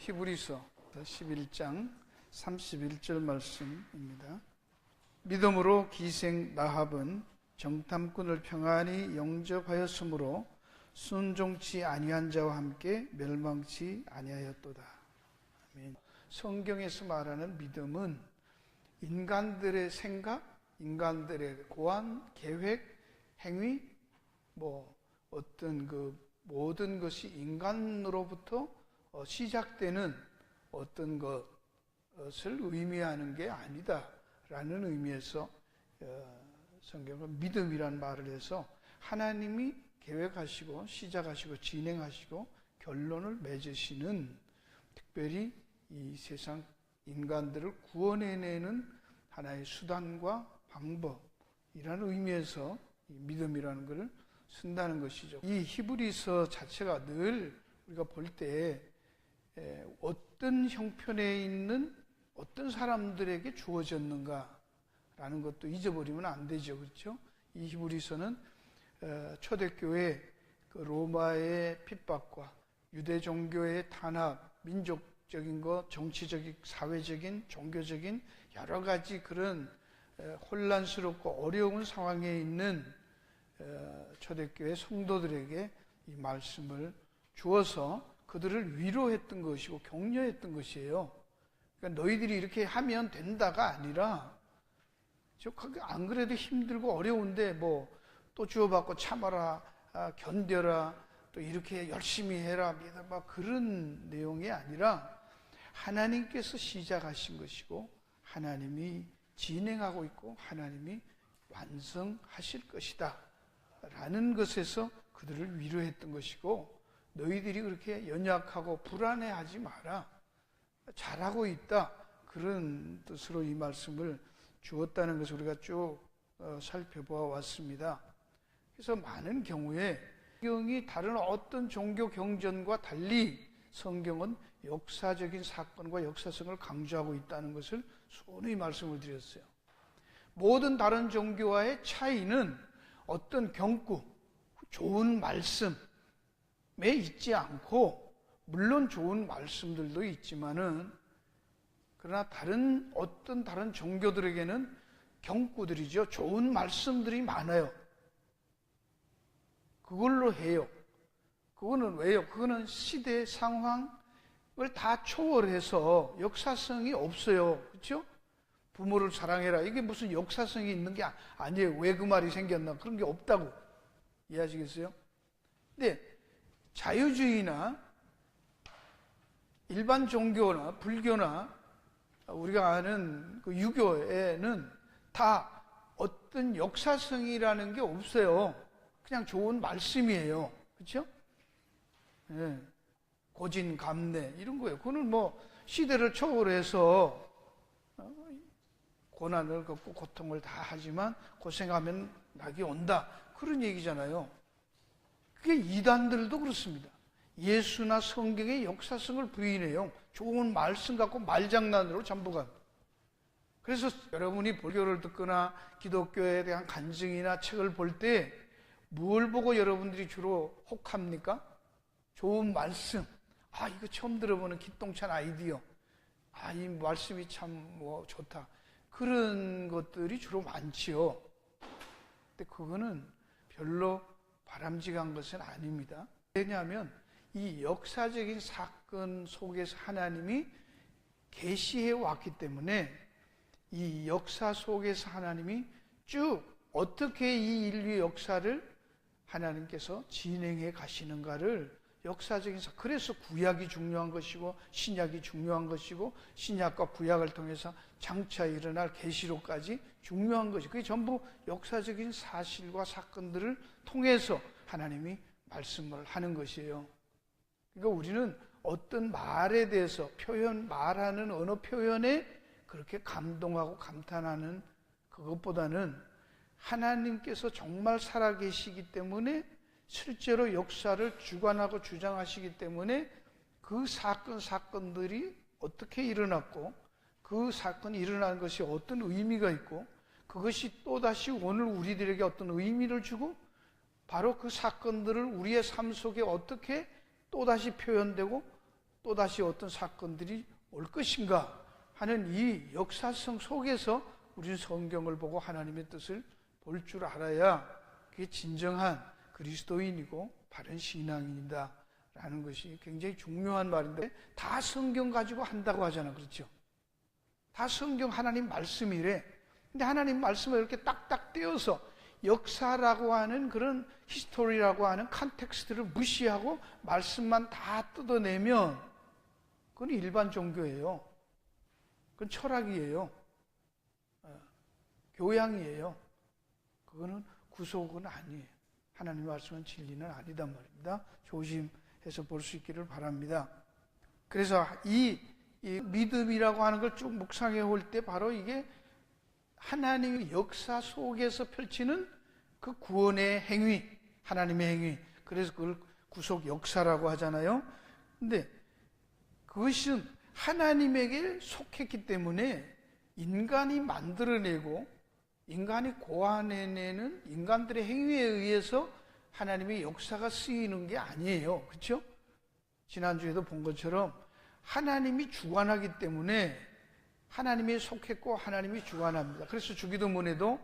히브리서 11장 31절 말씀입니다. 믿음으로 기생 라합은 정탐꾼을 평안히 영접하였으므로 순종치 아니한 자와 함께 멸망치 아니하였도다. 아멘. 성경에서 말하는 믿음은 인간들의 생각, 인간들의 고안, 계획, 행위, 어떤 모든 것이 인간으로부터 시작되는 어떤 것을 의미하는 게 아니다라는 의미에서 성경은 믿음이란 말을 해서 하나님이 계획하시고 시작하시고 진행하시고 결론을 맺으시는, 특별히 이 세상 인간들을 구원해내는 하나의 수단과 방법이라는 의미에서 이 믿음이라는 것을 쓴다는 것이죠. 이 히브리서 자체가 늘 우리가 볼 때 어떤 형편에 있는 어떤 사람들에게 주어졌는가라는 것도 잊어버리면 안 되죠. 그렇죠? 이 히브리서는 초대교회 로마의 핍박과 유대 종교의 탄압, 민족적인 것, 정치적인, 사회적인, 종교적인 여러 가지 그런 혼란스럽고 어려운 상황에 있는 초대교회 성도들에게 이 말씀을 주어서 그들을 위로했던 것이고 격려했던 것이에요. 그러니까 너희들이 이렇게 하면 된다가 아니라, 안 그래도 힘들고 어려운데 또 주어받고 참아라, 견뎌라, 또 이렇게 열심히 해라, 믿어봐, 그런 내용이 아니라 하나님께서 시작하신 것이고 하나님이 진행하고 있고 하나님이 완성하실 것이다 라는 것에서 그들을 위로했던 것이고, 너희들이 그렇게 연약하고 불안해하지 마라, 잘하고 있다, 그런 뜻으로 이 말씀을 주었다는 것을 우리가 쭉 살펴보아 왔습니다. 그래서 많은 경우에 성경이 다른 어떤 종교 경전과 달리 성경은 역사적인 사건과 역사성을 강조하고 있다는 것을 소원히 말씀을 드렸어요. 모든 다른 종교와의 차이는 어떤 경구, 좋은 말씀에 있지 않고, 물론 좋은 말씀들도 있지만은, 그러나 어떤 다른 종교들에게는 경구들이죠. 좋은 말씀들이 많아요. 그걸로 해요. 그거는 왜요? 그거는 시대 상황을 다 초월해서 역사성이 없어요. 그렇죠? 부모를 사랑해라, 이게 무슨 역사성이 있는 게 아니에요. 왜 그 말이 생겼나, 그런 게 없다고. 이해하시겠어요? 근데 자유주의나 일반 종교나 불교나 우리가 아는 그 유교에는 다 어떤 역사성이라는 게 없어요. 그냥 좋은 말씀이에요. 그렇죠? 네. 고진감래 이런 거예요. 그거는 시대를 초월해서 고난을 겪고 고통을 다 하지만 고생하면 낙이 온다, 그런 얘기잖아요. 그게 이단들도 그렇습니다. 예수나 성경의 역사성을 부인해요. 좋은 말씀 갖고 말장난으로 전부 가. 그래서 여러분이 불교를 듣거나 기독교에 대한 간증이나 책을 볼 때 뭘 보고 여러분들이 주로 혹합니까? 좋은 말씀. 이거 처음 들어보는 기똥찬 아이디어. 이 말씀이 참 좋다. 그런 것들이 주로 많지요. 근데 그거는 별로 바람직한 것은 아닙니다. 왜냐하면 이 역사적인 사건 속에서 하나님이 계시해 왔기 때문에, 이 역사 속에서 하나님이 쭉 어떻게 이 인류의 역사를 하나님께서 진행해 가시는가를 역사적인 그래서 구약이 중요한 것이고 신약이 중요한 것이고, 신약과 구약을 통해서 장차 일어날 계시록까지 중요한 것이, 그게 전부 역사적인 사실과 사건들을 통해서 하나님이 말씀을 하는 것이에요. 그러니까 우리는 어떤 말에 대해서 말하는 언어 표현에 그렇게 감동하고 감탄하는 그것보다는 하나님께서 정말 살아계시기 때문에, 실제로 역사를 주관하고 주장하시기 때문에 그 사건들이 어떻게 일어났고, 그 사건이 일어난 것이 어떤 의미가 있고, 그것이 또다시 오늘 우리들에게 어떤 의미를 주고, 바로 그 사건들을 우리의 삶 속에 어떻게 또다시 표현되고 또다시 어떤 사건들이 올 것인가 하는 이 역사성 속에서 우리는 성경을 보고 하나님의 뜻을 볼 줄 알아야 그게 진정한 그리스도인이고 바른 신앙인이다 라는 것이 굉장히 중요한 말인데, 다 성경 가지고 한다고 하잖아. 그렇죠? 다 성경 하나님 말씀이래. 근데 하나님 말씀을 이렇게 딱딱 떼어서 역사라고 하는 그런 히스토리라고 하는 컨텍스트를 무시하고 말씀만 다 뜯어내면 그건 일반 종교예요. 그건 철학이에요. 교양이에요. 그거는 구속은 아니에요. 하나님의 말씀은 진리는 아니단 말입니다. 조심해서 볼 수 있기를 바랍니다. 그래서 이 믿음이라고 하는 걸 쭉 묵상해 올 때 바로 이게 하나님의 역사 속에서 펼치는 그 구원의 행위, 하나님의 행위. 그래서 그걸 구속 역사라고 하잖아요. 근데 그것은 하나님에게 속했기 때문에 인간이 만들어내고 인간이 고안해내는 인간들의 행위에 의해서 하나님의 역사가 쓰이는 게 아니에요. 그렇죠? 지난주에도 본 것처럼 하나님이 주관하기 때문에 하나님이 속했고 하나님이 주관합니다. 그래서 주기도문에도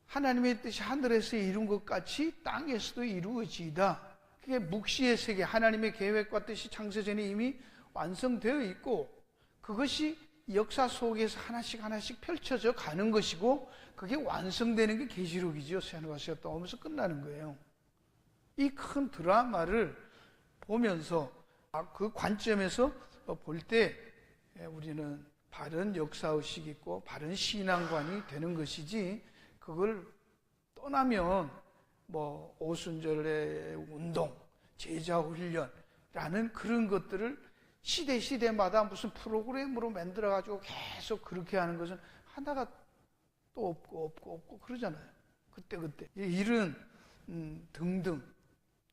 하나님의 뜻이 하늘에서 이룬 것 같이 땅에서도 이루어지이다. 그게 묵시의 세계, 하나님의 계획과 뜻이 창세전에 이미 완성되어 있고 그것이 역사 속에서 하나씩 하나씩 펼쳐져 가는 것이고 그게 완성되는 게 계시록이죠. 새하늘과 새가 떠오면서 끝나는 거예요. 이 큰 드라마를 보면서 그 관점에서 볼 때 우리는 바른 역사의식이 있고 바른 신앙관이 되는 것이지, 그걸 떠나면 뭐 오순절의 운동, 제자훈련라는 그런 것들을 시대마다 무슨 프로그램으로 만들어가지고 계속 그렇게 하는 것은 하나가 또 없고 그러잖아요. 그때 이런 등등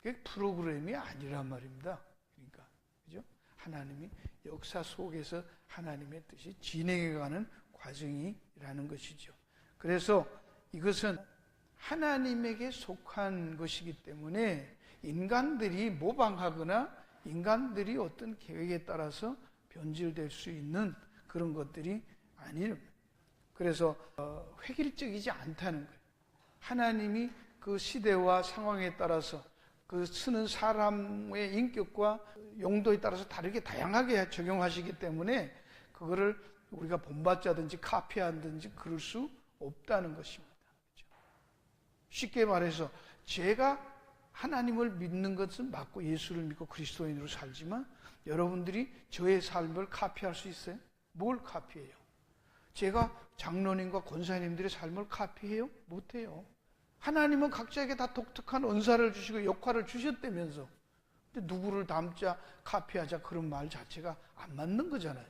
그게 프로그램이 아니란 말입니다. 그러니까 그죠? 하나님이 역사 속에서 하나님의 뜻이 진행해가는 과정이라는 것이죠. 그래서 이것은 하나님에게 속한 것이기 때문에 인간들이 모방하거나 인간들이 어떤 계획에 따라서 변질될 수 있는 그런 것들이 아니에요. 그래서 획일적이지 않다는 거예요. 하나님이 그 시대와 상황에 따라서 그 쓰는 사람의 인격과 용도에 따라서 다르게 다양하게 적용하시기 때문에 그거를 우리가 본받자든지 카피하든지 그럴 수 없다는 것입니다. 쉽게 말해서 제가 하나님을 믿는 것은 맞고 예수를 믿고 그리스도인으로 살지만 여러분들이 저의 삶을 카피할 수 있어요? 뭘 카피해요? 제가 장로님과 권사님들의 삶을 카피해요? 못해요. 하나님은 각자에게 다 독특한 은사를 주시고 역할을 주셨다면서, 근데 누구를 닮자 카피하자 그런 말 자체가 안 맞는 거잖아요.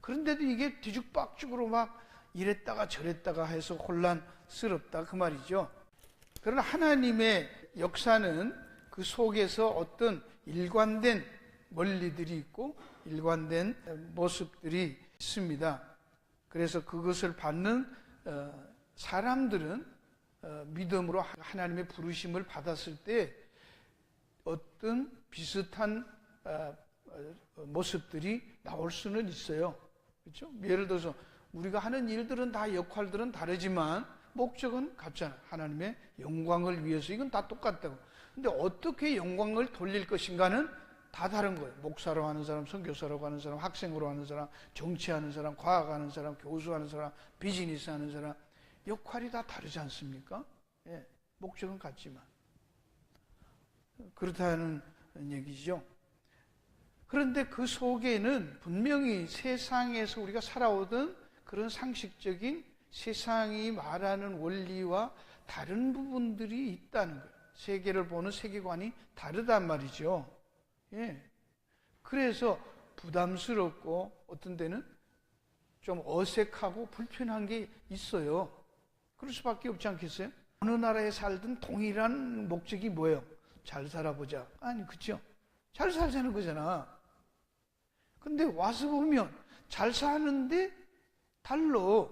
그런데도 이게 뒤죽박죽으로 막 이랬다가 저랬다가 해서 혼란스럽다 그 말이죠. 그러나 하나님의 역사는 그 속에서 어떤 일관된 원리들이 있고 일관된 모습들이 있습니다. 그래서 그것을 받는 사람들은 믿음으로 하나님의 부르심을 받았을 때 어떤 비슷한 모습들이 나올 수는 있어요. 그렇죠? 예를 들어서 우리가 하는 일들은 다 역할들은 다르지만 목적은 같잖아요. 하나님의 영광을 위해서 이건 다 똑같다고. 근데 어떻게 영광을 돌릴 것인가는 다 다른 거예요. 목사로 하는 사람, 선교사로 하는 사람, 학생으로 하는 사람, 정치하는 사람, 과학하는 사람, 교수하는 사람, 비즈니스 하는 사람, 역할이 다 다르지 않습니까? 예, 목적은 같지만. 그렇다는 얘기죠. 그런데 그 속에는 분명히 세상에서 우리가 살아오던 그런 상식적인 세상이 말하는 원리와 다른 부분들이 있다는 거예요. 세계를 보는 세계관이 다르단 말이죠. 예. 그래서 부담스럽고 어떤 때는 좀 어색하고 불편한 게 있어요. 그럴 수밖에 없지 않겠어요? 어느 나라에 살든 동일한 목적이 뭐예요? 잘 살아보자. 아니, 그쵸? 잘 살자는 거잖아. 근데 와서 보면 잘 사는데 달라.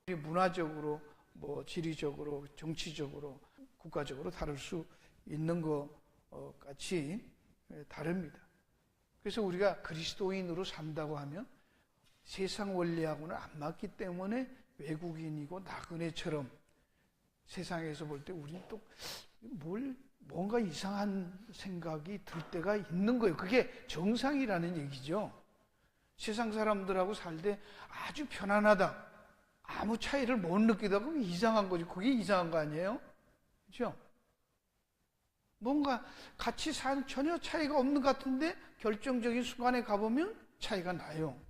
문화적으로, 뭐 지리적으로, 정치적으로, 국가적으로 다를 수 있는 것 같이 다릅니다. 그래서 우리가 그리스도인으로 산다고 하면 세상 원리하고는 안 맞기 때문에 외국인이고 나그네처럼 세상에서 볼 때 우리는 또 뭔가 이상한 생각이 들 때가 있는 거예요. 그게 정상이라는 얘기죠. 세상 사람들하고 살 때 아주 편안하다, 아무 차이를 못 느끼다, 그게 이상한 거죠. 그게 이상한 거 아니에요? 그렇죠? 뭔가 같이 산 전혀 차이가 없는 것 같은데 결정적인 순간에 가보면 차이가 나요.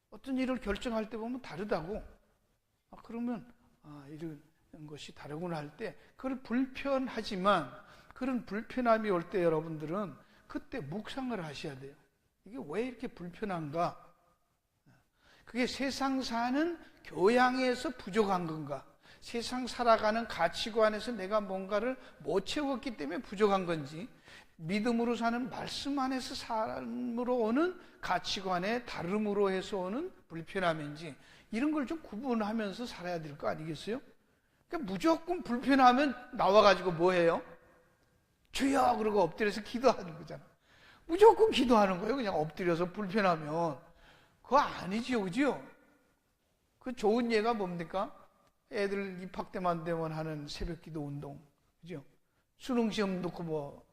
어떤 일을 결정할 때 보면 다르다고. 그러면 이런 것이 다르구나 할 때 그걸 불편하지만 그런 불편함이 올 때 여러분들은 그때 묵상을 하셔야 돼요. 이게 왜 이렇게 불편한가? 그게 세상 사는 교양에서 부족한 건가? 세상 살아가는 가치관에서 내가 뭔가를 못 채웠기 때문에 부족한 건지, 믿음으로 사는 말씀 안에서 삶으로 오는 가치관의 다름으로 해서 오는 불편함인지, 이런 걸 좀 구분하면서 살아야 될 거 아니겠어요? 그러니까 무조건 불편하면 나와가지고 뭐 해요? 주여! 그러고 엎드려서 기도하는 거잖아. 무조건 기도하는 거예요. 그냥 엎드려서 불편하면. 그거 아니지요, 그죠? 그 좋은 예가 뭡니까? 애들 입학 때만 되면 하는 새벽 기도 운동. 그죠? 수능시험 놓고 뭐,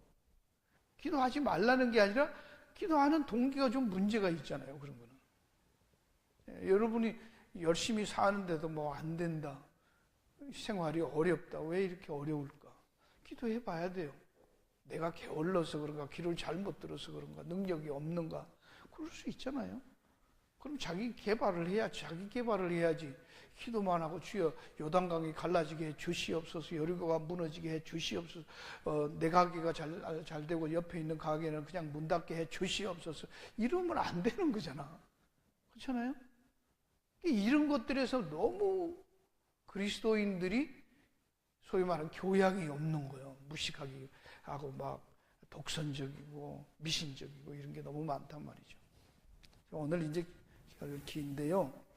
기도하지 말라는 게 아니라, 기도하는 동기가 좀 문제가 있잖아요, 그런 거는. 여러분이 열심히 사는데도 뭐 안 된다. 생활이 어렵다. 왜 이렇게 어려울까? 기도해 봐야 돼요. 내가 게을러서 그런가, 귀를 잘못 들어서 그런가, 능력이 없는가, 그럴 수 있잖아요. 그럼 자기 개발을 해야지. 기도만 하고 주여 요단강이 갈라지게 해 주시옵소서, 여리고가 무너지게 해 주시옵소서, 내 가게가 잘 되고 옆에 있는 가게는 그냥 문 닫게 해 주시옵소서, 이러면 안 되는 거잖아. 그렇잖아요? 이런 것들에서 너무 그리스도인들이 소위 말하는 교양이 없는 거예요. 무식하게 하고 막 독선적이고 미신적이고 이런 게 너무 많단 말이죠. 오늘 이제 긴데요.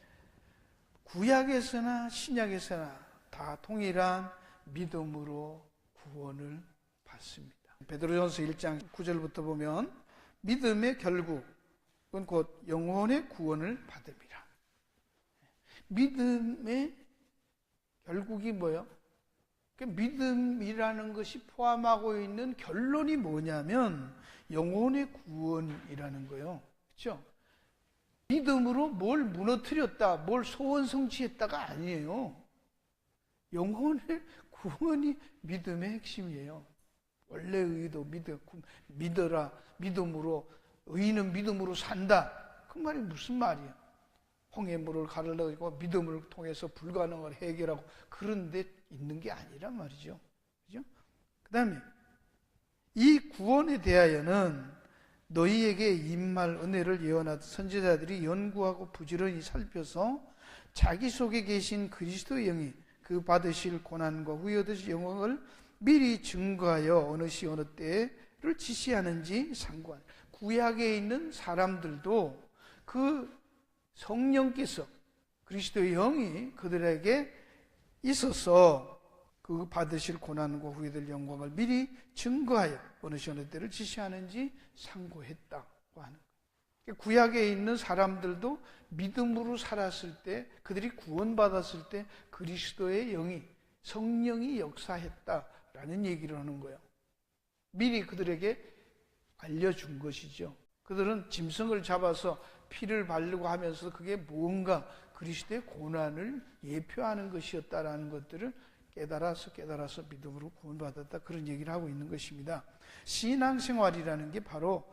구약에서나 신약에서나 다 동일한 믿음으로 구원을 받습니다. 베드로전서 1장 9절부터 보면 믿음의 결국은 곧 영혼의 구원을 받음이라. 믿음의 결국이 뭐예요? 믿음이라는 것이 포함하고 있는 결론이 뭐냐면 영혼의 구원이라는 거예요. 그렇죠? 믿음으로 뭘 무너뜨렸다, 뭘 소원 성취했다가 아니에요. 영혼의 구원이 믿음의 핵심이에요. 원래 의도 믿어라, 믿음으로, 의인은 믿음으로 산다. 그 말이 무슨 말이야? 홍해 물을 가르려고 믿음을 통해서 불가능을 해결하고 그런 데 있는 게 아니란 말이죠. 그죠? 그 다음에 이 구원에 대하여는 너희에게 임할 은혜를 예언하던 선지자들이 연구하고 부지런히 살펴서 자기 속에 계신 그리스도의 영이 그 받으실 고난과 후에 얻으실 영광을 미리 증거하여 어느 시 어느 때를 지시하는지 상관. 구약에 있는 사람들도 그 성령께서 그리스도의 영이 그들에게 있어서 그 받으실 고난과 후에될 영광을 미리 증거하여 어느 시 어느 때를 지시하는지 상고했다고 하는 거예요. 구약에 있는 사람들도 믿음으로 살았을 때, 그들이 구원받았을 때 그리스도의 영이, 성령이 역사했다라는 얘기를 하는 거예요. 미리 그들에게 알려준 것이죠. 그들은 짐승을 잡아서 피를 바르고 하면서 그게 무언가 그리스도의 고난을 예표하는 것이었다라는 것들을 깨달아서 믿음으로 구원받았다, 그런 얘기를 하고 있는 것입니다. 신앙생활이라는 게 바로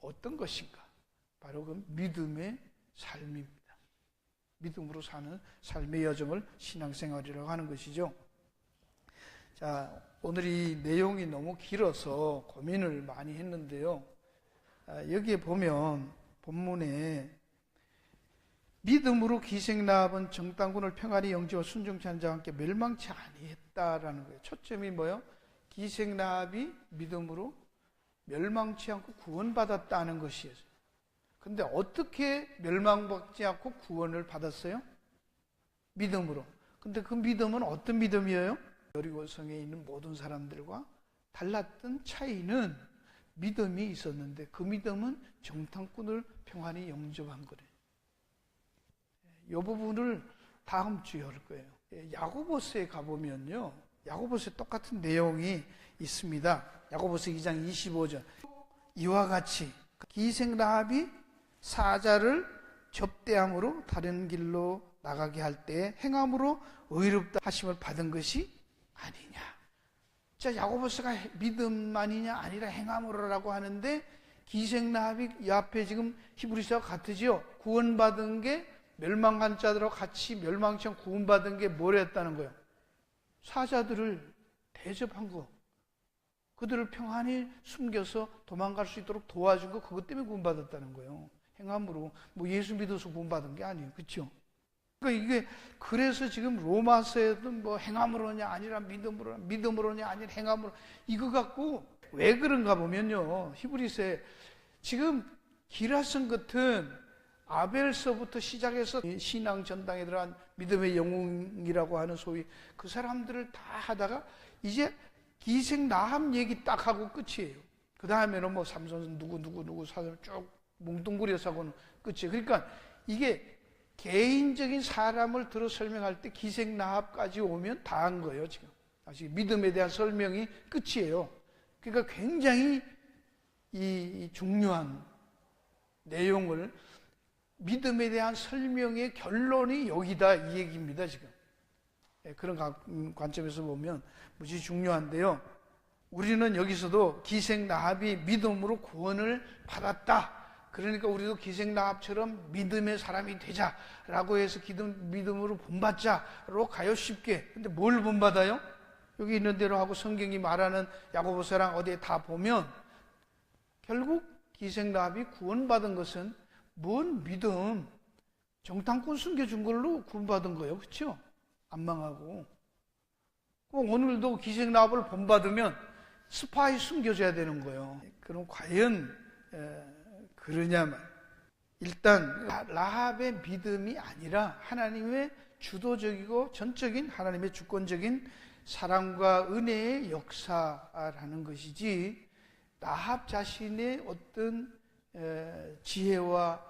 어떤 것인가? 바로 그 믿음의 삶입니다. 믿음으로 사는 삶의 여정을 신앙생활이라고 하는 것이죠. 자, 오늘 이 내용이 너무 길어서 고민을 많이 했는데요. 여기에 보면 본문에 믿음으로 기생나합은 정탐꾼을 평안히 영지와 순종치 않은 자와 함께 멸망치 아니했다라는 거예요. 초점이 뭐예요? 기생나합이 믿음으로 멸망치 않고 구원받았다는 것이에요. 근데 어떻게 멸망받지 않고 구원을 받았어요? 믿음으로. 근데 그 믿음은 어떤 믿음이에요? 여리고성에 있는 모든 사람들과 달랐던 차이는 믿음이 있었는데 그 믿음은 정탐꾼을 평안히 영접한 거래요. 이 부분을 다음 주에 할 거예요. 야고보서에 가보면요, 야고보서에 똑같은 내용이 있습니다. 야고보서 2장 25절. 이와 같이 기생 라합이 사자를 접대함으로 다른 길로 나가게 할 때 행함으로 의롭다 하심을 받은 것이 아니냐. 자, 야고보서가 믿음만이냐 아니라 행함으로라고 하는데 기생 라합이 이 앞에 지금 히브리서와 같으죠. 구원받은 게 멸망한 자들하고 같이 멸망처럼 구원받은 게 뭐랬다는 거예요? 사자들을 대접한 거. 그들을 평안히 숨겨서 도망갈 수 있도록 도와준 거, 그것 때문에 구원받았다는 거예요. 행함으로 뭐 예수 믿어서 구원받은 게 아니에요. 그렇죠? 그러니까 이게 그래서 지금 로마서에도 뭐 행함으로냐 아니라 믿음으로냐 아니라 행함으로, 이거 갖고 왜 그런가 보면요, 히브리서에 지금 기라성 같은 아벨서부터 시작해서 신앙 전당에 들어간 믿음의 영웅이라고 하는 소위 그 사람들을 다 하다가 이제 기생 라합 얘기 딱 하고 끝이에요. 그 다음에는 뭐 삼손 누구 사람 쭉 뭉뚱그려서 하고는 끝이에요. 그러니까 이게 개인적인 사람을 들어 설명할 때 기생 라합까지 오면 다 한 거예요. 지금 아직 믿음에 대한 설명이 끝이에요. 그러니까 굉장히 이 중요한 내용을, 믿음에 대한 설명의 결론이 여기다, 이 얘기입니다. 지금 그런 관점에서 보면 무지 중요한데요. 우리는 여기서도 기생 라합이 믿음으로 구원을 받았다. 그러니까 우리도 기생 라합처럼 믿음의 사람이 되자라고 해서 믿음으로 본받자로 가요, 쉽게. 근데 뭘 본받아요? 여기 있는 대로 하고 성경이 말하는 야고보서랑 어디에 다 보면 결국 기생 라합이 구원받은 것은 뭔 믿음, 정탐꾼 숨겨준 걸로 구원받은 거예요. 그렇죠? 안 망하고. 오늘도 기생 라합을 본받으면 스파이 숨겨줘야 되는 거예요. 그럼 과연 그러냐면, 일단 라합의 믿음이 아니라 하나님의 주도적이고 전적인 하나님의 주권적인 사랑과 은혜의 역사라는 것이지, 라합 자신의 어떤 지혜와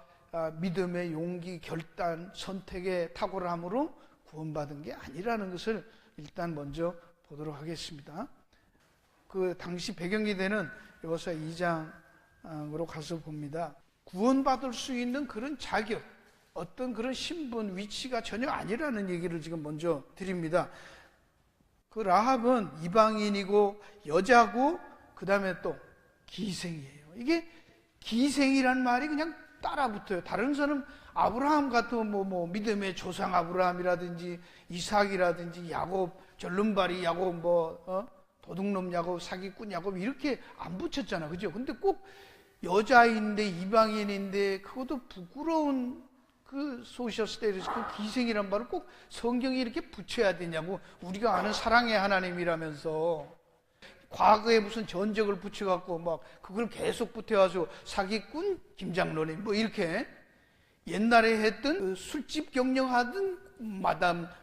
믿음의 용기, 결단, 선택의 탁월함으로 구원받은 게 아니라는 것을 일단 먼저 보도록 하겠습니다. 그 당시 배경이 되는 여호수아 2장으로 가서 봅니다. 구원받을 수 있는 그런 자격, 어떤 그런 신분, 위치가 전혀 아니라는 얘기를 지금 먼저 드립니다. 그 라합은 이방인이고 여자고 그 다음에 또 기생이에요. 이게 기생이란 말이 그냥 따라붙어요. 다른 사람 아브라함 같은 뭐 믿음의 조상 아브라함이라든지 이삭이라든지 야곱, 절름발이 야곱, 도둑놈 야곱, 사기꾼 야곱 이렇게 안 붙였잖아. 그죠? 근데 꼭 여자인데 이방인인데 그것도 부끄러운 그 소셜 스테이트에서 그 기생이란 말을 꼭 성경에 이렇게 붙여야 되냐고. 우리가 아는 사랑의 하나님이라면서 과거에 무슨 전적을 붙여갖고 막 그걸 계속 붙여가지고 사기꾼 김장로님 뭐 이렇게 옛날에 했던 그 술집 경영하던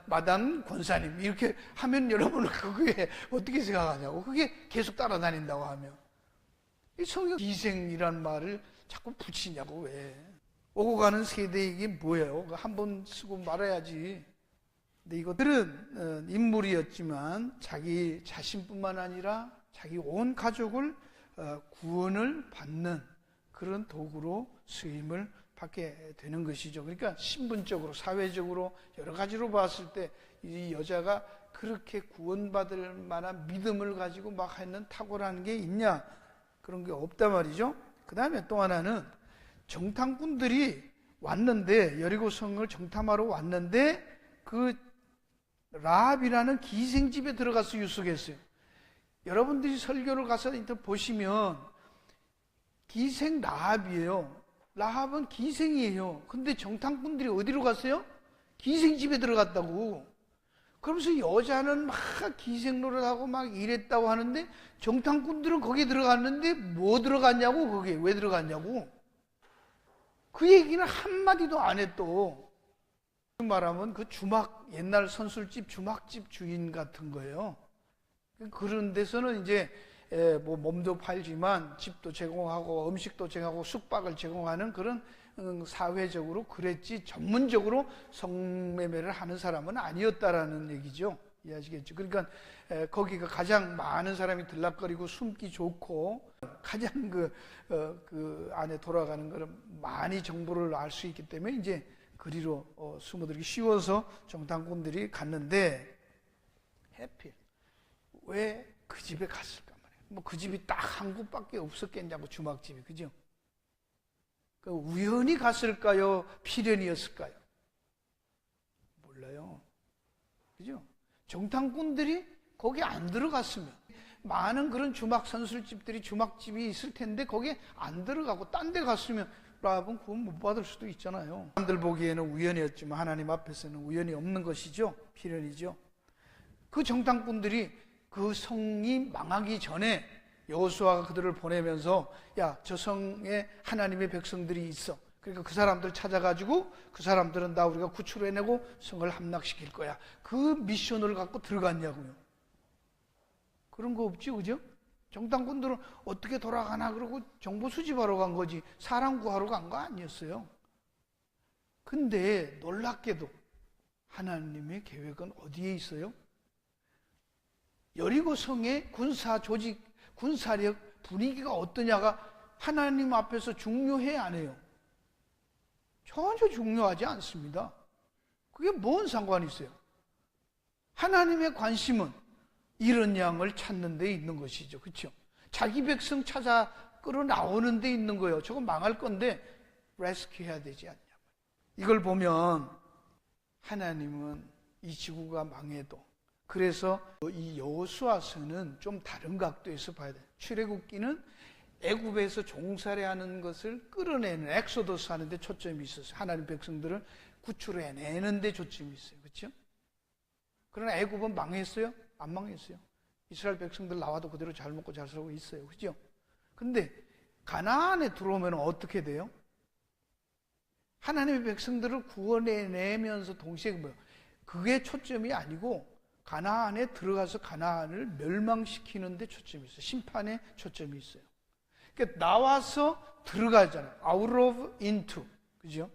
마담 권사님 이렇게 하면 여러분은 그게 어떻게 생각하냐고. 그게 계속 따라다닌다고 하면 이 성경 기생이란 말을 자꾸 붙이냐고. 왜? 오고 가는 세대 이게 뭐예요? 한 번 쓰고 말아야지. 근데 이것들은 인물이었지만 자기 자신뿐만 아니라 자기 온 가족을 구원을 받는 그런 도구로 쓰임을 받게 되는 것이죠. 그러니까 신분적으로, 사회적으로 여러 가지로 봤을 때 이 여자가 그렇게 구원받을 만한 믿음을 가지고 막 하는 탁월한 게 있냐? 그런 게 없단 말이죠. 그 다음에 또 하나는 정탐꾼들이 왔는데, 여리고성을 정탐하러 왔는데 그 라합이라는 기생집에 들어가서 유숙했어요. 여러분들이 설교를 가서 인터넷 보시면 기생 라합이에요. 라합은 기생이에요. 근데 정탐꾼들이 어디로 갔어요? 기생집에 들어갔다고. 그러면서 여자는 막 기생노릇 하고 막 이랬다고 하는데 정탐꾼들은 거기에 들어갔는데 뭐 들어갔냐고. 거기에 왜 들어갔냐고. 그 얘기는 한마디도 안 해. 또 말하면 그 옛날 선술집 주막집 주인 같은 거예요. 그런 데서는 이제 뭐 몸도 팔지만 집도 제공하고 음식도 제공하고 숙박을 제공하는 그런 사회적으로 그랬지 전문적으로 성매매를 하는 사람은 아니었다라는 얘기죠. 이해하시겠죠? 그러니까 거기가 가장 많은 사람이 들락거리고 숨기 좋고 가장 그 안에 돌아가는 거를 많이 정보를 알 수 있기 때문에 이제 그리로 숨어들기 쉬워서 정탐꾼들이 갔는데 해필 왜 그 집에 갔을까 말이에요. 뭐 그 집이 딱 한 곳밖에 없었겠냐고, 주막집이. 그죠? 그 우연히 갔을까요? 필연이었을까요? 몰라요. 그죠? 정탐꾼들이 거기 안 들어갔으면 많은 그런 주막 선술집들이 주막집이 있을 텐데 거기에 안 들어가고 딴 데 갔으면 라합은 구원 못 받을 수도 있잖아요. 사람들 보기에는 우연이었지만 하나님 앞에서는 우연이 없는 것이죠. 필연이죠. 그 정탐꾼들이 그 성이 망하기 전에 여호수아가 그들을 보내면서 야, 저 성에 하나님의 백성들이 있어. 그러니까 그 사람들 찾아가지고 그 사람들은 다 우리가 구출해내고 성을 함락시킬 거야. 그 미션을 갖고 들어갔냐고요. 그런 거 없지, 그죠? 정탐꾼들은 어떻게 돌아가나 그러고 정보 수집하러 간 거지 사람 구하러 간 거 아니었어요. 근데 놀랍게도 하나님의 계획은 어디에 있어요? 여리고 성의 군사 조직, 군사력, 분위기가 어떠냐가 하나님 앞에서 중요해 안 해요? 전혀 중요하지 않습니다. 그게 뭔 상관이 있어요? 하나님의 관심은 이런 양을 찾는 데 있는 것이죠. 그렇죠? 자기 백성 찾아 끌어 나오는 데 있는 거예요. 저거 망할 건데 레스큐 해야 되지 않냐. 이걸 보면 하나님은 이 지구가 망해도, 그래서 이 여호수아서는 좀 다른 각도에서 봐야 돼요. 출애굽기는 애굽에서 종살이하는 것을 끌어내는 엑소더스 하는 데 초점이 있었어요. 하나님 백성들을 구출해내는 데 초점이 있어요. 그렇죠? 그러나 애굽은 망했어요? 안 망했어요. 이스라엘 백성들 나와도 그대로 잘 먹고 잘 살고 있어요. 그죠? 근데 가나안에 들어오면 어떻게 돼요? 하나님의 백성들을 구원해내면서 동시에 뭐예요? 그게 초점이 아니고 가나안에 들어가서 가나안을 멸망시키는 데 초점이 있어요. 심판에 초점이 있어요. 그러니까 나와서 들어가잖아요. out of into. 그죠?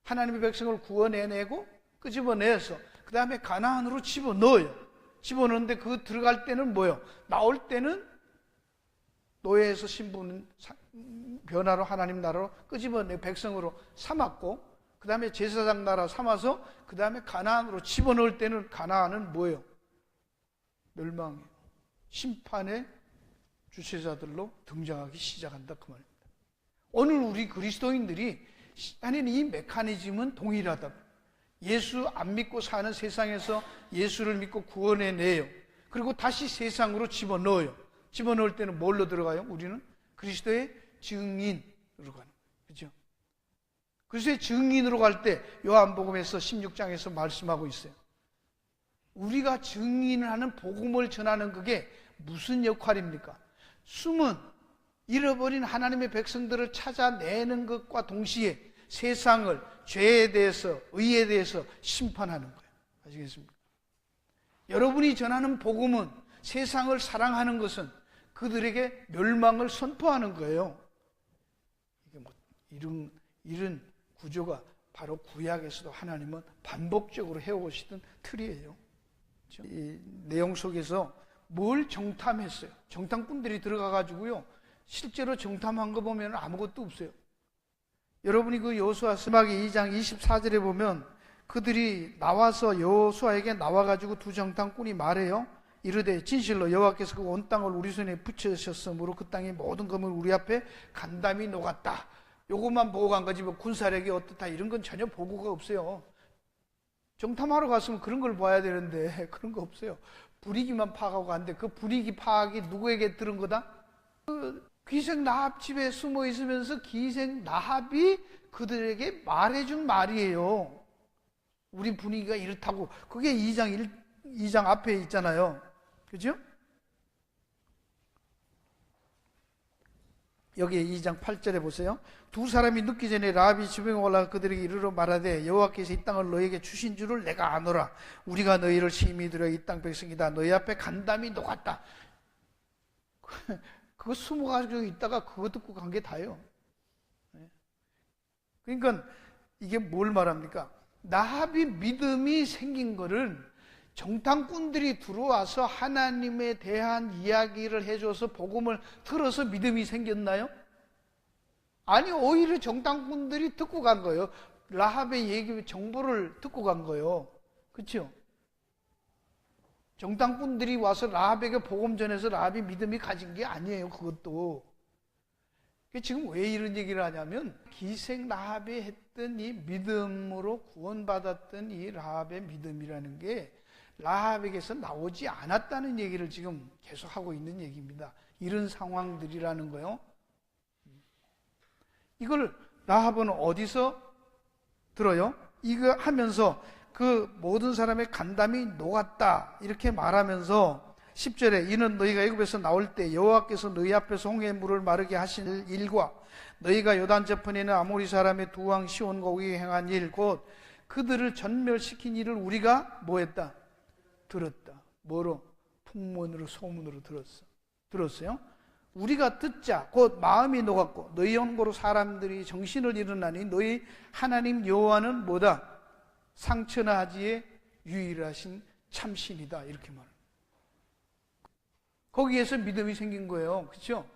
하나님의 백성을 구원해내고 끄집어내서 그 다음에 가나안으로 집어넣어요. 집어넣는데 그 들어갈 때는 뭐예요? 나올 때는 노예에서 신분 변화로 하나님 나라로 끄집어내 백성으로 삼았고, 그 다음에 제사장 나라 삼아서 그 다음에 가나안으로 집어넣을 때는 가나안은 뭐예요? 멸망이에요. 심판의 주체자들로 등장하기 시작한다 그 말입니다. 오늘 우리 그리스도인들이 하는 이 메커니즘은 동일하다. 예수 안 믿고 사는 세상에서 예수를 믿고 구원해내요. 그리고 다시 세상으로 집어넣어요. 집어넣을 때는 뭘로 들어가요? 우리는 그리스도의 증인으로 가는 거예요. 그렇죠? 그리스도의 증인으로 갈 때 요한복음에서 16장에서 말씀하고 있어요. 우리가 증인을 하는 복음을 전하는 그게 무슨 역할입니까? 숨은 잃어버린 하나님의 백성들을 찾아내는 것과 동시에 세상을 죄에 대해서, 의에 대해서 심판하는 거예요. 아시겠습니까? 여러분이 전하는 복음은, 세상을 사랑하는 것은 그들에게 멸망을 선포하는 거예요. 이게 뭐 이런 구조가 바로 구약에서도 하나님은 반복적으로 해오시던 틀이에요. 그렇죠? 이 내용 속에서 뭘 정탐했어요? 정탐꾼들이 들어가가지고요, 실제로 정탐한 거 보면 아무것도 없어요. 여러분이 그 여호수아 스마기 2장 24절에 보면 그들이 나와서 여호수아에게 나와가지고 두 정탐꾼이 말해요. 이르되 진실로 여호와께서 그 온 땅을 우리 손에 붙이셨으므로 그 땅의 모든 검을 우리 앞에 간담이 녹았다. 요것만 보고 간 거지 뭐 군사력이 어떻다 이런 건 전혀 보고가 없어요. 정탐하러 갔으면 그런 걸 봐야 되는데 그런 거 없어요. 분위기만 파악하고 갔는데 그 분위기 파악이 누구에게 들은 거다? 그 귀생 나합 집에 숨어 있으면서 귀생 나합이 그들에게 말해준 말이에요. 우리 분위기가 이렇다고. 그게 2장 앞에 있잖아요. 그죠? 여기 2장 8절에 보세요. 두 사람이 눕기 전에 라합이 지붕에 올라가 그들에게 이르러 말하되 여호와께서 이 땅을 너희에게 주신 줄을 내가 아노라. 우리가 너희를 심히 들여 이 땅 백성이다. 너희 앞에 간담이 녹았다. 그거 숨어가지고 있다가 그거 듣고 간 게 다예요. 그러니까 이게 뭘 말합니까? 라합이 믿음이 생긴 거를 정탐꾼들이 들어와서 하나님에 대한 이야기를 해줘서 복음을 들어서 믿음이 생겼나요? 아니, 오히려 정탐꾼들이 듣고 간 거예요. 라합의 얘기, 정보를 듣고 간 거예요. 그렇죠? 정탐꾼들이 와서 라합에게 복음 전해서 라합이 믿음이 가진 게 아니에요. 그것도. 지금 왜 이런 얘기를 하냐면 기생 라합이 했던 이 믿음으로 구원받았던 이 라합의 믿음이라는 게 라합에게서 나오지 않았다는 얘기를 지금 계속 하고 있는 얘기입니다. 이런 상황들이라는 거요. 이걸 라합은 어디서 들어요? 이거 하면서 그 모든 사람의 간담이 녹았다 이렇게 말하면서 10절에 이는 너희가 애굽에서 나올 때 여호와께서 너희 앞에서 홍해의 물을 마르게 하신 일과 너희가 요단 저편에 있는 아모리 사람의 두 왕 시온과 오기 행한 일 곧 그들을 전멸시킨 일을 우리가 뭐 했다? 들었다. 뭐로? 풍문으로 소문으로 들었어요? 우리가 듣자 곧 마음이 녹았고 너희 연고로 사람들이 정신을 잃으나니 너희 하나님 여호와는 뭐다? 상처나 하지에 유일하신 참신이다 이렇게 말합니다. 거기에서 믿음이 생긴 거예요. 그렇죠?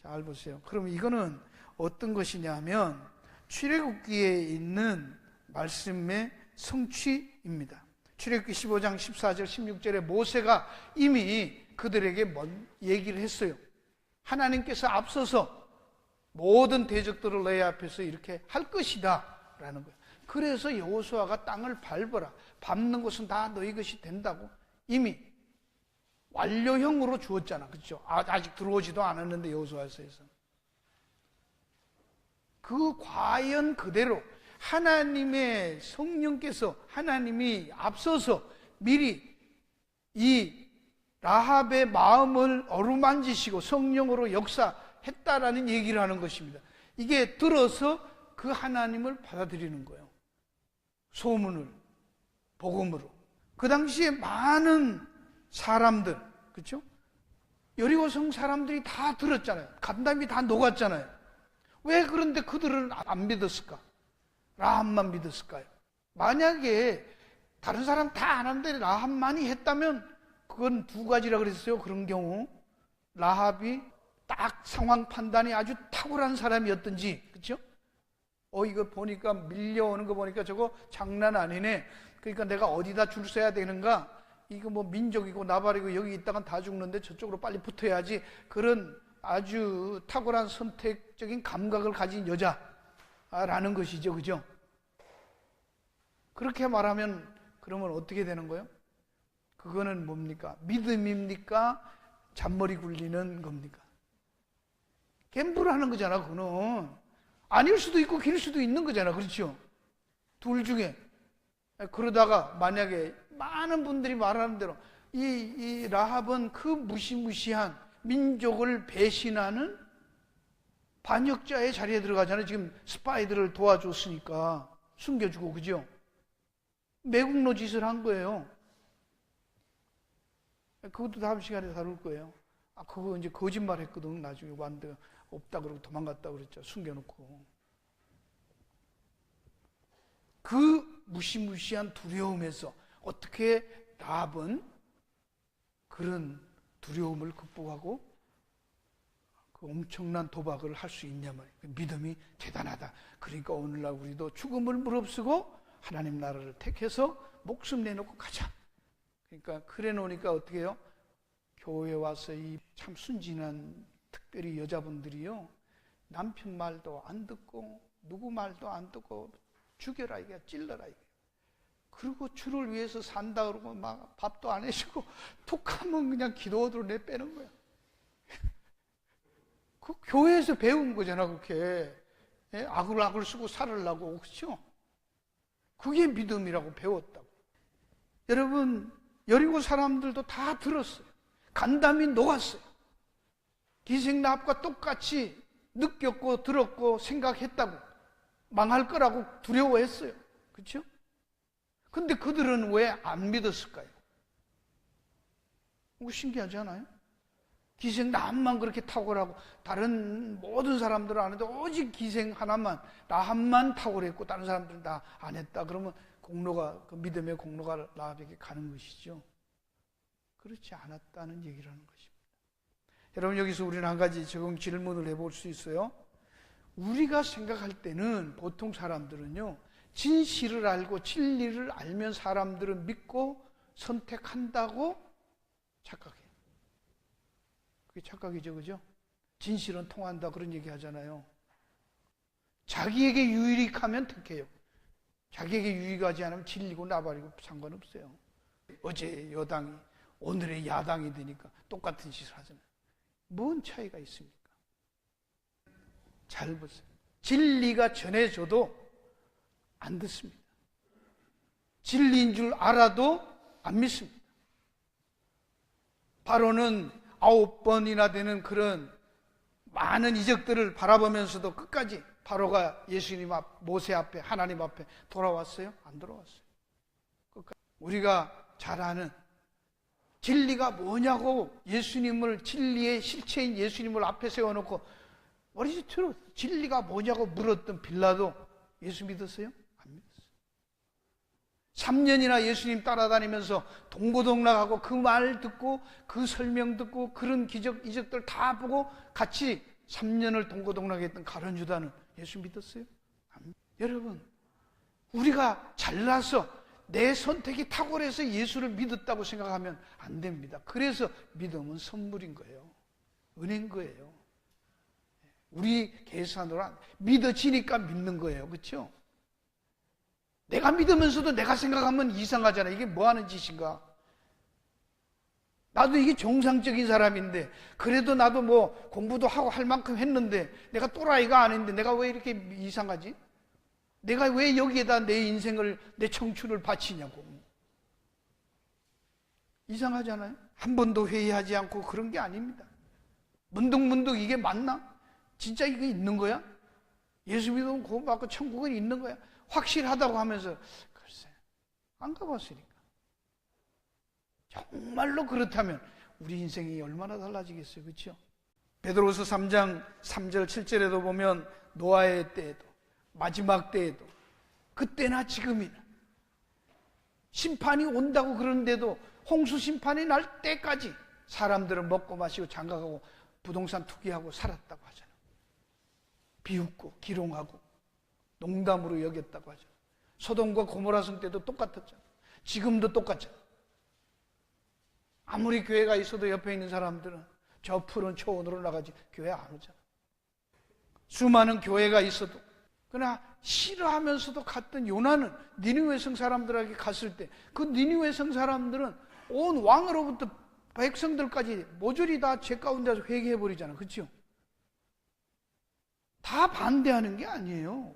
잘 보세요. 그럼 이거는 어떤 것이냐면 출애굽기에 있는 말씀의 성취입니다. 출애굽기 15장 14절 16절에 모세가 이미 그들에게 얘기를 했어요. 하나님께서 앞서서 모든 대적들을 너희 앞에서 이렇게 할 것이다 라는 거예요. 그래서 여호수아가 땅을 밟아라. 밟는 것은 다 너희 것이 된다고 이미 완료형으로 주었잖아. 그렇죠? 아직 들어오지도 않았는데 여호수아서에서는. 그 과연 그대로 하나님의 성령께서 하나님이 앞서서 미리 이 라합의 마음을 어루만지시고 성령으로 역사했다라는 얘기를 하는 것입니다. 이게 들어서 그 하나님을 받아들이는 거예요. 소문을, 복음으로. 그 당시에 많은 사람들, 그렇죠? 여리고성 사람들이 다 들었잖아요. 간담이 다 녹았잖아요. 왜 그런데 그들은 안 믿었을까? 라합만 믿었을까요? 만약에 다른 사람 다 안 하는데 라합만이 했다면 그건 두 가지라 그랬어요. 그런 경우 라합이 딱 상황 판단이 아주 탁월한 사람이었든지, 그렇죠? 이거 보니까 밀려오는 거 보니까 저거 장난 아니네. 그러니까 내가 어디다 줄 서야 되는가? 이거 뭐 민족이고 나발이고 여기 있다간 다 죽는데 저쪽으로 빨리 붙어야지. 그런 아주 탁월한 선택적인 감각을 가진 여자라는 것이죠. 그죠? 그렇게 말하면 그러면 어떻게 되는 거예요? 그거는 뭡니까? 믿음입니까? 잔머리 굴리는 겁니까? 갬블하는 거잖아. 그거는 아닐 수도 있고 길 수도 있는 거잖아. 그렇죠? 둘 중에. 그러다가 만약에 많은 분들이 말하는 대로 이 라합은 그 무시무시한 민족을 배신하는 반역자의 자리에 들어가잖아요. 지금 스파이들을 도와줬으니까 숨겨주고, 그죠? 매국노 짓을 한 거예요. 그것도 다음 시간에 다룰 거예요. 그거 이제 거짓말 했거든. 나중에 왔는데 없다 그러고 도망갔다 그랬죠. 숨겨놓고. 그 무시무시한 두려움에서 어떻게 라합은 그런 두려움을 극복하고 그 엄청난 도박을 할 수 있냐 말이에요. 믿음이 대단하다. 그러니까 오늘날 우리도 죽음을 무릅쓰고 하나님 나라를 택해서 목숨 내놓고 가자. 그러니까 그래 놓으니까 어떻게 해요? 교회 와서 이 참 순진한 특별히 여자분들이요, 남편 말도 안 듣고 누구 말도 안 듣고 죽여라 이게, 찔러라 이게. 그리고 주를 위해서 산다 그러고 막 밥도 안 해주고 툭하면 그냥 기도원으로 내빼는 거야. 그 교회에서 배운 거잖아. 그렇게 아굴아굴 쓰고 살으려고. 그렇죠? 그게 믿음이라고 배웠다고. 여러분, 여리고 사람들도 다 들었어요. 간담이 녹았어요. 기생라합과 똑같이 느꼈고 들었고 생각했다고. 망할 거라고 두려워했어요. 그렇죠? 근데 그들은 왜 안 믿었을까요? 신기하지 않아요? 기생 나만 그렇게 탁월하고 다른 모든 사람들은 안 해도 오직 기생 하나만, 라합만 탁월했고 다른 사람들은 다 안 했다. 그러면 공로가, 그 믿음의 공로가 라합에게 가는 것이죠. 그렇지 않았다는 얘기라는 것입니다. 여러분, 여기서 우리는 한 가지 적용 질문을 해볼 수 있어요. 우리가 생각할 때는 보통 사람들은요, 진실을 알고 진리를 알면 사람들은 믿고 선택한다고 착각해요. 그게 착각이죠, 그죠? 진실은 통한다 그런 얘기 하잖아요. 자기에게 유익하면 택해요. 자기에게 유익하지 않으면 진리고 나발이고 상관없어요. 어제 여당이 오늘의 야당이 되니까 똑같은 짓을 하잖아요. 뭔 차이가 있습니까? 잘 보세요. 진리가 전해져도 안 듣습니다. 진리인 줄 알아도 안 믿습니다. 바로는 9번이나 되는 그런 많은 이적들을 바라보면서도 끝까지 바로가 예수님 앞, 모세 앞에, 하나님 앞에 돌아왔어요? 안 돌아왔어요. 끝까지. 우리가 잘 아는 진리가 뭐냐고 예수님을, 진리의 실체인 예수님을 앞에 세워놓고 What is truth? 진리가 뭐냐고 물었던 빌라도 예수 믿었어요? 안 믿었어요. 3년이나 예수님 따라다니면서 동고동락하고 그 말 듣고 그 설명 듣고 그런 기적, 이적들 다 보고 같이 3년을 동고동락했던 가룟 유다는 예수 믿었어요? 안 믿었어요. 여러분, 우리가 잘나서 내 선택이 탁월해서 예수를 믿었다고 생각하면 안 됩니다. 그래서 믿음은 선물인 거예요. 은혜인 거예요. 우리 계산으로 믿어지니까 믿는 거예요. 그렇죠? 내가 믿으면서도 내가 생각하면 이상하잖아. 이게 뭐 하는 짓인가? 나도 이게 정상적인 사람인데, 그래도 나도 뭐 공부도 하고 할 만큼 했는데, 내가 또라이가 아닌데 내가 왜 이렇게 이상하지? 내가 왜 여기에다 내 인생을, 내 청춘을 바치냐고. 이상하잖아요? 한 번도 회의하지 않고 그런 게 아닙니다. 문득문득 이게 맞나? 진짜 이게 있는 거야? 예수 믿으면 구원받고 천국은 있는 거야? 확실하다고 하면서 글쎄 안 가봤으니까. 정말로 그렇다면 우리 인생이 얼마나 달라지겠어요. 그렇죠? 베드로서 3장 3절 7절에도 보면 노아의 때에도 마지막 때에도 그때나 지금이나 심판이 온다고 그러는데도 홍수 심판이 날 때까지 사람들은 먹고 마시고 장가가고 부동산 투기하고 살았다고 하잖아요. 비웃고 기롱하고 농담으로 여겼다고 하죠. 소돔과 고모라 성 때도 똑같았잖아요. 지금도 똑같잖아요. 아무리 교회가 있어도 옆에 있는 사람들은 저 푸른 초원으로 나가지 교회 안 오잖아요. 수많은 교회가 있어도 그러나 싫어하면서도 갔던 요나는 니느웨 성 사람들에게 갔을 때 그 니느웨 성 사람들은 온 왕으로부터 백성들까지 모조리 다 죄 가운데서 회개해버리잖아요. 그렇죠? 다 반대하는 게 아니에요.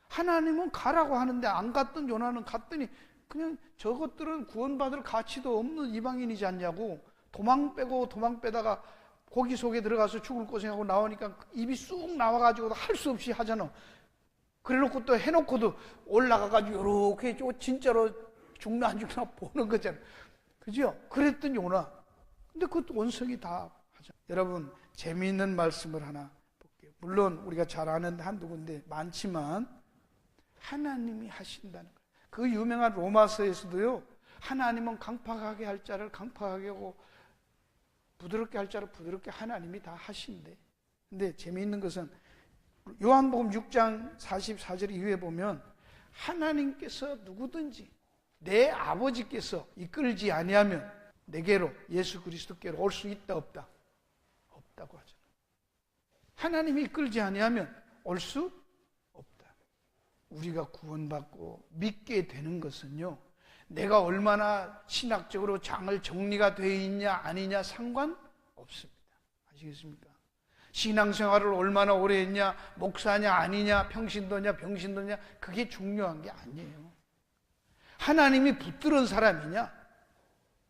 하나님은 가라고 하는데 안 갔던 요나는 갔더니 그냥 저것들은 구원받을 가치도 없는 이방인이지 않냐고 도망 빼고 도망 빼다가 고기 속에 들어가서 죽을 고생하고 나오니까 입이 쑥 나와가지고 할 수 없이 하잖아. 그래놓고 또 해놓고도 올라가가지고 이렇게 진짜로 죽나 안 죽나 보는 거잖아. 그죠? 그랬던 요나. 근데 그 원성이 다 하죠. 여러분, 재미있는 말씀을 하나 볼게요. 물론 우리가 잘 아는 한두 군데 많지만 하나님이 하신다는 거예요. 그 유명한 로마서에서도요, 하나님은 강팍하게 할 자를 강팍하게 하고 부드럽게 할 자를 부드럽게 하나님이 다 하신대. 근데 재미있는 것은 요한복음 6장 44절 이후에 보면 하나님께서 누구든지 내 아버지께서 이끌지 아니하면 내게로 예수 그리스도께로 올 수 있다 없다? 없다고 하잖아요. 하나님이 이끌지 아니하면 올 수 없다. 우리가 구원받고 믿게 되는 것은요, 내가 얼마나 신학적으로 장을 정리가 되어 있냐 아니냐 상관없습니다. 아시겠습니까? 신앙생활을 얼마나 오래 했냐, 목사냐 아니냐, 평신도냐 병신도냐, 그게 중요한 게 아니에요. 하나님이 붙들은 사람이냐,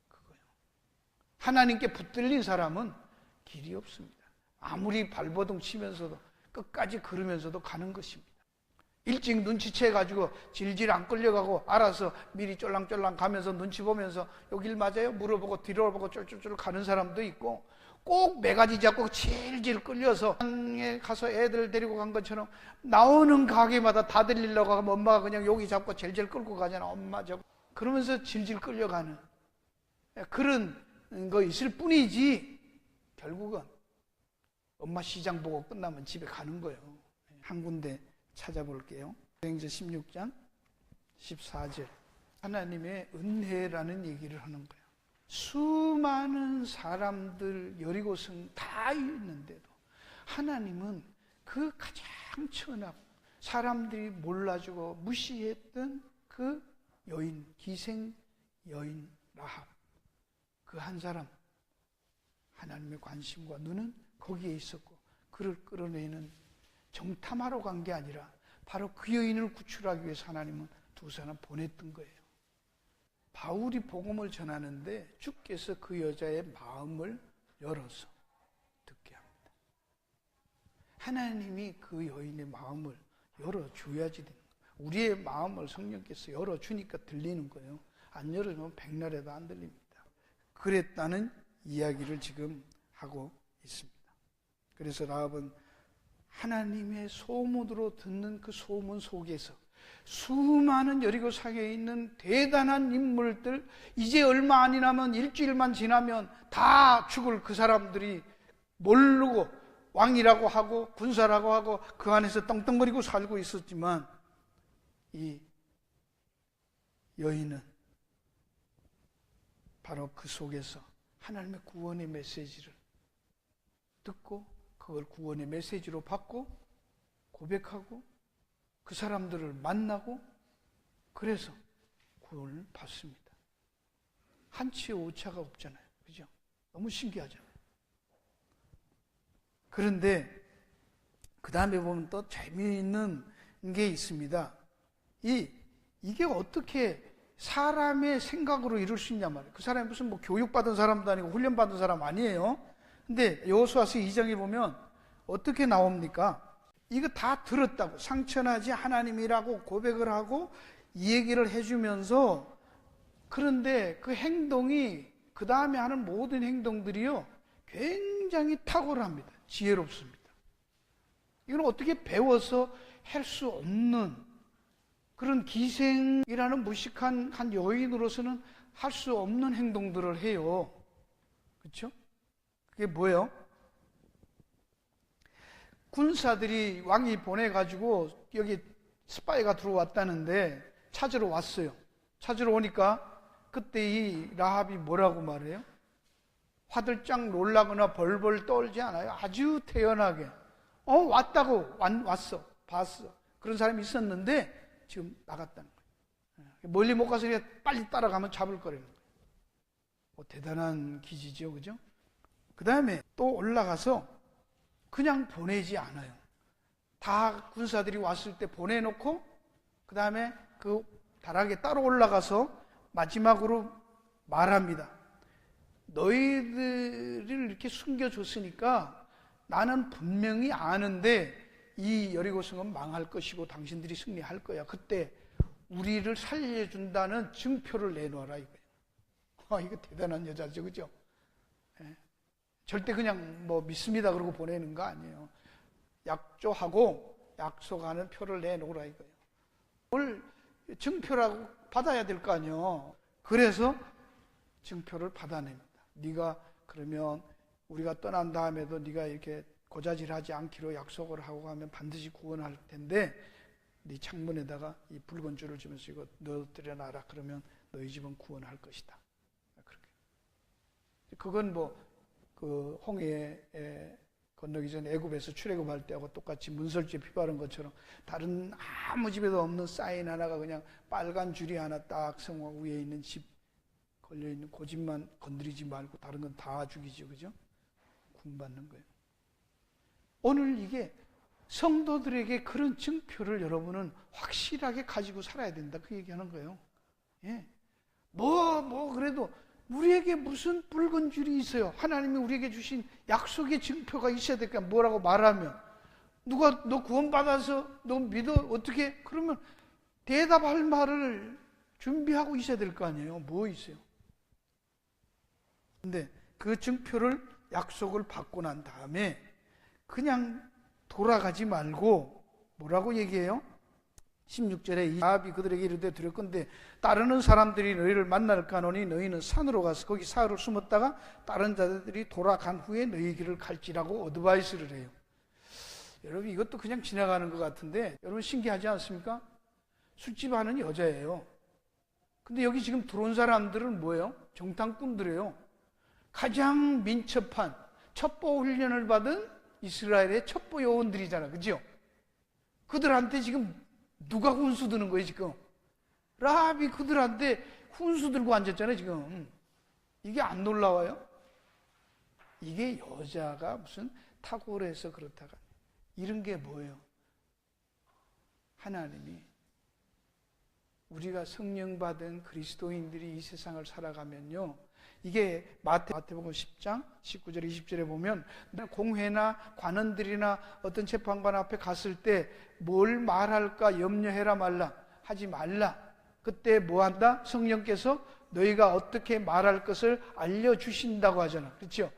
그거요. 하나님께 붙들린 사람은 길이 없습니다. 아무리 발버둥 치면서도 끝까지 걸으면서도 가는 것입니다. 일찍 눈치채가지고 질질 안 끌려가고 알아서 미리 쫄랑쫄랑 가면서 눈치 보면서 여길 맞아요? 물어보고 뒤로 보고 쫄쫄쫄 가는 사람도 있고, 꼭 매가지 잡고 질질 끌려서 땅에 가서 애들 데리고 간 것처럼 나오는 가게마다 다 들리려고 하면 엄마가 그냥 여기 잡고 질질 끌고 가잖아. 엄마 저거. 그러면서 질질 끌려가는 그런 거 있을 뿐이지 결국은 엄마 시장 보고 끝나면 집에 가는 거예요. 한 군데 찾아볼게요. 사도행전 16장 14절. 하나님의 은혜라는 얘기를 하는 거예요. 수많은 사람들 여리고성 다 있는데도 하나님은 그 가장 천하고 사람들이 몰라주고 무시했던 그 여인, 기생 여인 라합, 그 한 사람, 하나님의 관심과 눈은 거기에 있었고 그를 끌어내는 정탐하러 간 게 아니라 바로 그 여인을 구출하기 위해서 하나님은 두 사람 보냈던 거예요. 바울이 복음을 전하는데 주께서 그 여자의 마음을 열어서 듣게 합니다. 하나님이 그 여인의 마음을 열어줘야지 되는 거예요. 우리의 마음을 성령께서 열어주니까 들리는 거예요. 안 열어주면 백날에도 안 들립니다. 그랬다는 이야기를 지금 하고 있습니다. 그래서 라합은 하나님의 소문으로 듣는 그 소문 속에서 수많은 여리고성에 있는 대단한 인물들, 이제 얼마 안 지나면 일주일만 지나면 다 죽을 그 사람들이 모르고 왕이라고 하고 군사라고 하고 그 안에서 떵떵거리고 살고 있었지만 이 여인은 바로 그 속에서 하나님의 구원의 메시지를 듣고 그걸 구원의 메시지로 받고 고백하고 그 사람들을 만나고 그래서 구원을 받습니다. 한치의 오차가 없잖아요. 그죠? 너무 신기하잖아요. 그런데 그 다음에 보면 또 재미있는 게 있습니다. 이게 어떻게 사람의 생각으로 이룰 수 있냐 말이에요. 그 사람이 무슨 뭐 교육받은 사람도 아니고 훈련받은 사람 아니에요. 근데 여호수아서 2장에 보면 어떻게 나옵니까? 이거 다 들었다고 상처나지 하나님이라고 고백을 하고 이 얘기를 해주면서 그런데 그 행동이 그 다음에 하는 모든 행동들이요 굉장히 탁월합니다. 지혜롭습니다. 이건 어떻게 배워서 할 수 없는 그런 기생이라는 무식한 한 여인으로서는 할 수 없는 행동들을 해요. 그렇죠? 그게 뭐예요? 군사들이 왕이 보내가지고 여기 스파이가 들어왔다는데 찾으러 왔어요. 찾으러 오니까 그때 이 라합이 뭐라고 말해요? 화들짝 놀라거나 벌벌 떨지 않아요. 아주 태연하게 왔다고 왔어 봤어. 그런 사람이 있었는데 지금 나갔다는 거예요. 멀리 못 가서 그냥 빨리 따라가면 잡을 거라는 거예요. 대단한 기지죠. 그죠? 그 다음에 또 올라가서 그냥 보내지 않아요. 다 군사들이 왔을 때 보내놓고 그 다음에 그 다락에 따로 올라가서 마지막으로 말합니다. 너희들을 이렇게 숨겨줬으니까 나는 분명히 아는데 이 여리고성은 망할 것이고 당신들이 승리할 거야. 그때 우리를 살려준다는 증표를 내놓아라 이거예요. 이거 대단한 여자죠. 그죠? 절대 그냥 뭐 믿습니다 그러고 보내는 거 아니에요. 약조하고 약속하는 표를 내놓으라 이거예요. 뭘 증표라고 받아야 될 거 아니에요. 그래서 증표를 받아냅니다. 네가 그러면 우리가 떠난 다음에도 네가 이렇게 고자질하지 않기로 약속을 하고 가면 반드시 구원할 텐데 네 창문에다가 이 붉은 줄을 주면서 이거 넣어드려놔라. 그러면 너희 집은 구원할 것이다. 그렇게. 그건 뭐 그 홍해에 건너기 전에 애굽에서 출애굽할 때하고 똑같이 문설주에 피 바른 것처럼 다른 아무 집에도 없는 사인 하나가 그냥 빨간 줄이 하나 딱 성화 위에 있는 집 걸려있는 그 집만 건드리지 말고 다른 건 다 죽이죠. 그죠? 구원받는 거예요. 오늘 이게 성도들에게 그런 증표를 여러분은 확실하게 가지고 살아야 된다. 그 얘기하는 거예요. 예. 그래도 우리에게 무슨 붉은 줄이 있어요. 하나님이 우리에게 주신 약속의 증표가 있어야 될까? 뭐라고 말하면 누가 너 구원받아서 너 믿어 어떻게? 그러면 대답할 말을 준비하고 있어야 될 거 아니에요. 뭐 있어요? 근데 그 증표를 약속을 받고 난 다음에 그냥 돌아가지 말고 뭐라고 얘기해요? 16절에 아합이 그들에게 이르되 두렵건대 따르는 사람들이 너희를 만날까 하노니 너희는 산으로 가서 거기 사흘을 숨었다가 다른 자들이 돌아간 후에 너희 길을 갈지라고 어드바이스를 해요. 여러분 이것도 그냥 지나가는 것 같은데 여러분 신기하지 않습니까? 술집 하는 여자예요. 근데 여기 지금 들어온 사람들은 뭐예요? 정탐꾼들이에요. 가장 민첩한 첩보 훈련을 받은 이스라엘의 첩보 요원들이잖아. 그죠? 그들한테 지금 누가 훈수 드는 거예요, 지금? 라합이 그들한테 훈수 들고 앉았잖아요, 지금. 이게 안 놀라워요? 이게 여자가 무슨 탁월해서 그렇다가. 이런 게 뭐예요? 하나님이 우리가 성령 받은 그리스도인들이 이 세상을 살아가면요. 이게 마태복음 10장 19절 20절에 보면 공회나 관원들이나 어떤 재판관 앞에 갔을 때 뭘 말할까 염려해라 말라 하지 말라. 그때 뭐 한다? 성령께서 너희가 어떻게 말할 것을 알려주신다고 하잖아. 그렇죠?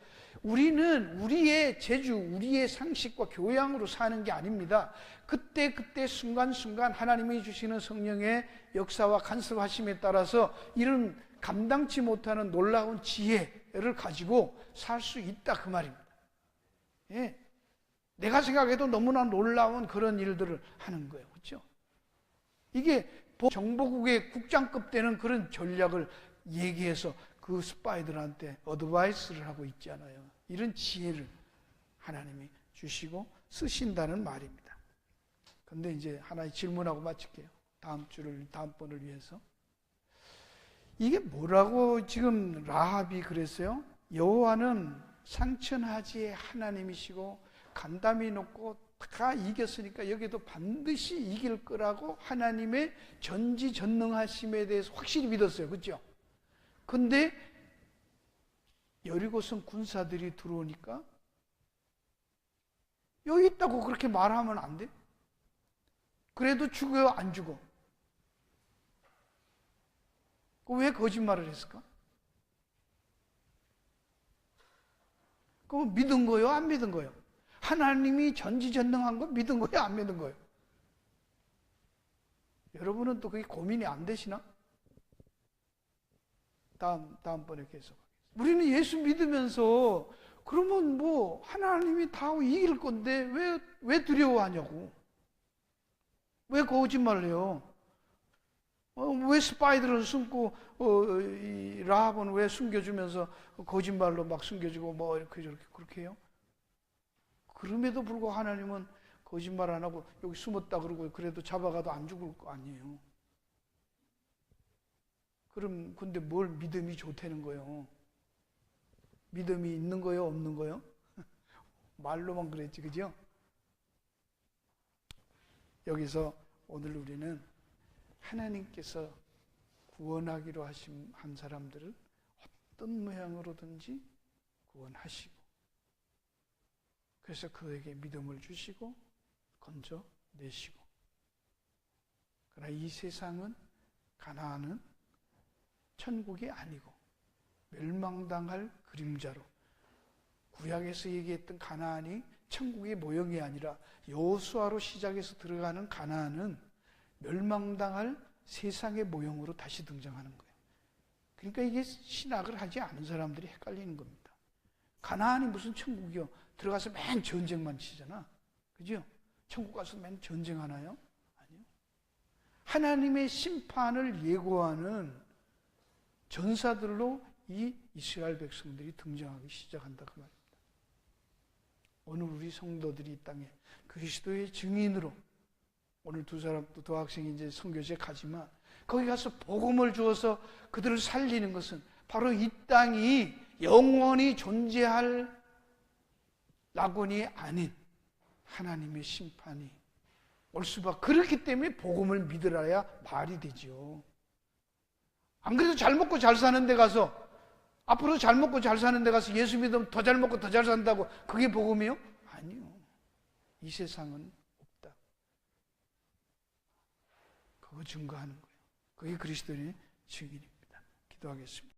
우리는 우리의 재주, 우리의 상식과 교양으로 사는 게 아닙니다. 그때 순간순간 하나님이 주시는 성령의 역사와 간섭하심에 따라서 이런 감당치 못하는 놀라운 지혜를 가지고 살 수 있다 그 말입니다. 예. 내가 생각해도 너무나 놀라운 그런 일들을 하는 거예요. 그렇죠? 이게 정보국의 국장급 되는 그런 전략을 얘기해서 그 스파이들한테 어드바이스를 하고 있잖아요. 이런 지혜를 하나님이 주시고 쓰신다는 말입니다. 그런데 이제 하나의 질문하고 마칠게요. 다음번을 위해서. 이게 뭐라고 지금 라합이 그랬어요? 여호와는 상천하지의 하나님이시고 간담이 높고 다 이겼으니까 여기도 반드시 이길 거라고 하나님의 전지전능하심에 대해서 확실히 믿었어요. 그렇죠? 근데 여리고성 군사들이 들어오니까 여기 있다고 그렇게 말하면 안 돼? 그래도 죽어요? 안 죽어? 왜 거짓말을 했을까? 그럼 믿은 거예요? 안 믿은 거예요? 하나님이 전지전능한 거 믿은 거예요? 안 믿은 거예요? 여러분은 또 그게 고민이 안 되시나? 다음번에 계속. 우리는 예수 믿으면서 그러면 뭐 하나님이 다 이길 건데 왜 두려워하냐고. 왜 거짓말을 해요? 왜 스파이들을 숨고 이 라합은 왜 숨겨주면서 거짓말로 막 숨겨주고 뭐 이렇게 저렇게 그렇게 해요? 그럼에도 불구하고 하나님은 거짓말 안 하고 여기 숨었다 그러고 그래도 잡아가도 안 죽을 거 아니에요. 그럼 근데 뭘 믿음이 좋다는 거예요? 믿음이 있는 거예요? 없는 거예요? 말로만 그랬지, 그죠? 여기서 오늘 우리는 하나님께서 구원하기로 한 사람들을 어떤 모양으로든지 구원하시고 그래서 그에게 믿음을 주시고 건져내시고 그러나 이 세상은 가나안은 천국이 아니고 멸망당할 그림자로 구약에서 얘기했던 가나안이 천국의 모형이 아니라 여호수아로 시작해서 들어가는 가나안은 멸망당할 세상의 모형으로 다시 등장하는 거예요. 그러니까 이게 신학을 하지 않은 사람들이 헷갈리는 겁니다. 가나안이 무슨 천국이요? 들어가서 맨 전쟁만 치잖아. 그죠? 천국 가서 맨 전쟁하나요? 아니요. 하나님의 심판을 예고하는 전사들로 이 이스라엘 백성들이 등장하기 시작한다 그 말입니다. 오늘 우리 성도들이 이 땅에 그리스도의 증인으로 오늘 두 학생이 이제 선교지에 가지만 거기 가서 복음을 주어서 그들을 살리는 것은 바로 이 땅이 영원히 존재할 낙원이 아닌 하나님의 심판이 올 수밖에. 그렇기 때문에 복음을 믿으라야 말이 되죠. 안 그래도 잘 먹고 잘 사는 데 가서 앞으로 잘 먹고 잘 사는 데 가서 예수 믿으면 더 잘 먹고 더 잘 산다고 그게 복음이요? 아니요. 이 세상은 없다. 그거 증거하는 거예요. 그게 그리스도인의 증인입니다. 기도하겠습니다.